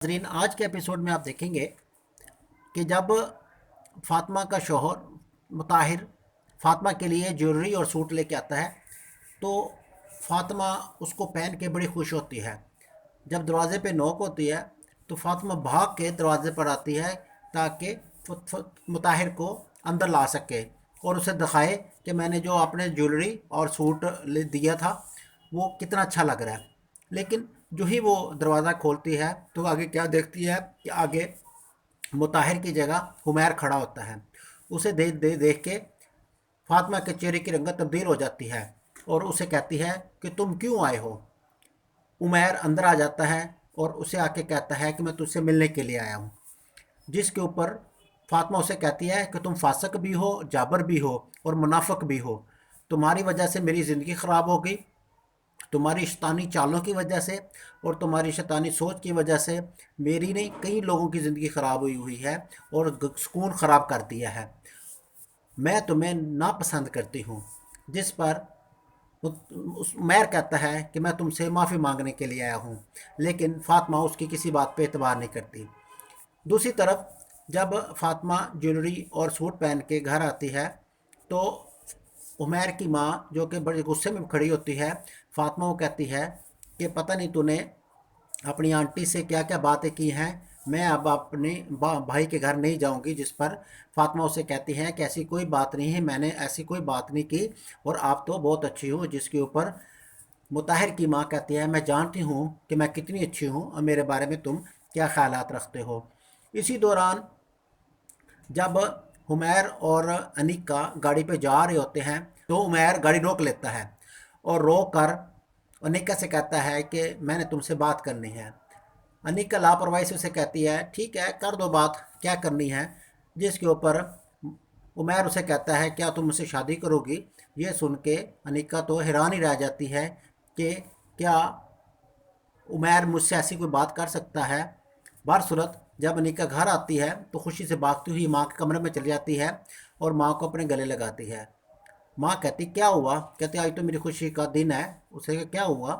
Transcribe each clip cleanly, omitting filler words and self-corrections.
नाज़रीन, आज के एपिसोड में आप देखेंगे कि जब फ़ातिमा का शौहर मुताहिर फ़ातिमा के लिए ज्वेलरी और सूट लेके आता है तो फ़ातिमा उसको पहन के बड़ी खुश होती है। जब दरवाज़े पे नोक होती है तो फ़ातिमा भाग के दरवाज़े पर आती है ताकि मुताहिर को अंदर ला सके और उसे दिखाए कि मैंने जो आपने ज्वेलरी और सूट ले दिया था वो कितना अच्छा लग रहा है। लेकिन जो ही वो दरवाज़ा खोलती है तो आगे क्या देखती है कि आगे मुताहिर की जगह हुमैर खड़ा होता है। उसे देख के फातिमा के चेहरे की रंगत तब्दील हो जाती है और उसे कहती है कि तुम क्यों आए हो। उमैर अंदर आ जाता है और उसे आके कहता है कि मैं तुझसे मिलने के लिए आया हूँ, जिसके ऊपर फातिमा उसे कहती है कि तुम फासक भी हो, जाबर भी हो और मुनाफिक भी हो। तुम्हारी वजह से मेरी ज़िंदगी ख़राब हो गई, तुम्हारी शैतानी चालों की वजह से और तुम्हारी शैतानी सोच की वजह से मेरी नहीं कई लोगों की ज़िंदगी ख़राब हुई हुई है और सुकून ख़राब कर दिया है। मैं तुम्हें नापसंद करती हूँ। जिस पर उमैर कहता है कि मैं तुमसे माफ़ी मांगने के लिए आया हूँ, लेकिन फ़ातिमा उसकी किसी बात पे एतबार नहीं करती। दूसरी तरफ जब फ़ातिमा ज्वेलरी और सूट पहन के घर आती है तो उमैर की माँ, जो कि बड़े गुस्से में खड़ी होती है, फ़ातिमा को कहती है कि पता नहीं तूने अपनी आंटी से क्या क्या बातें की हैं, मैं अब अपने भाई के घर नहीं जाऊंगी। जिस पर फ़ातिमा उसे कहती है कि ऐसी कोई बात नहीं है, मैंने ऐसी कोई बात नहीं की और आप तो बहुत अच्छी हो। जिसके ऊपर मुताहिर की माँ कहती है मैं जानती हूँ कि मैं कितनी अच्छी हूँ और मेरे बारे में तुम क्या ख्यालात रखते हो। इसी दौरान जब हुमैर और अनिका गाड़ी पे जा रहे होते हैं तो उमैर गाड़ी रोक लेता है और रोक कर अनिका से कहता है कि मैंने तुमसे बात करनी है। अनिका लापरवाही से उसे कहती है ठीक है कर दो बात, क्या करनी है। जिसके ऊपर उमैर उसे कहता है क्या तुम मुझसे शादी करोगी। ये सुन के अनिका तो हैरान ही रह जाती है कि क्या उमैर मुझसे ऐसी कोई बात कर सकता है। बहरसूरत जब अनिका घर आती है तो खुशी से भागती हुई माँ के कमरे में चली जाती है और माँ को अपने गले लगाती है। माँ कहती क्या हुआ, कहती आज तो मेरी खुशी का दिन है। उसे कहा, क्या हुआ।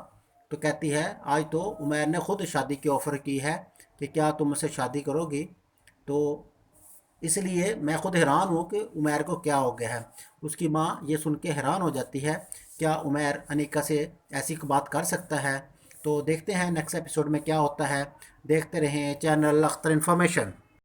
तो कहती है आज तो उमैर ने खुद शादी की ऑफ़र की है कि क्या तुम मुझसे शादी करोगी। तो इसलिए मैं खुद हैरान हूँ कि उमैर को क्या हो गया है। उसकी माँ ये सुन के हैरान हो जाती है, क्या उमैर अनिका से ऐसी बात कर सकता है। तो देखते हैं नेक्स्ट एपिसोड में क्या होता है। देखते रहें चैनल अख्तर इन्फॉर्मेशन।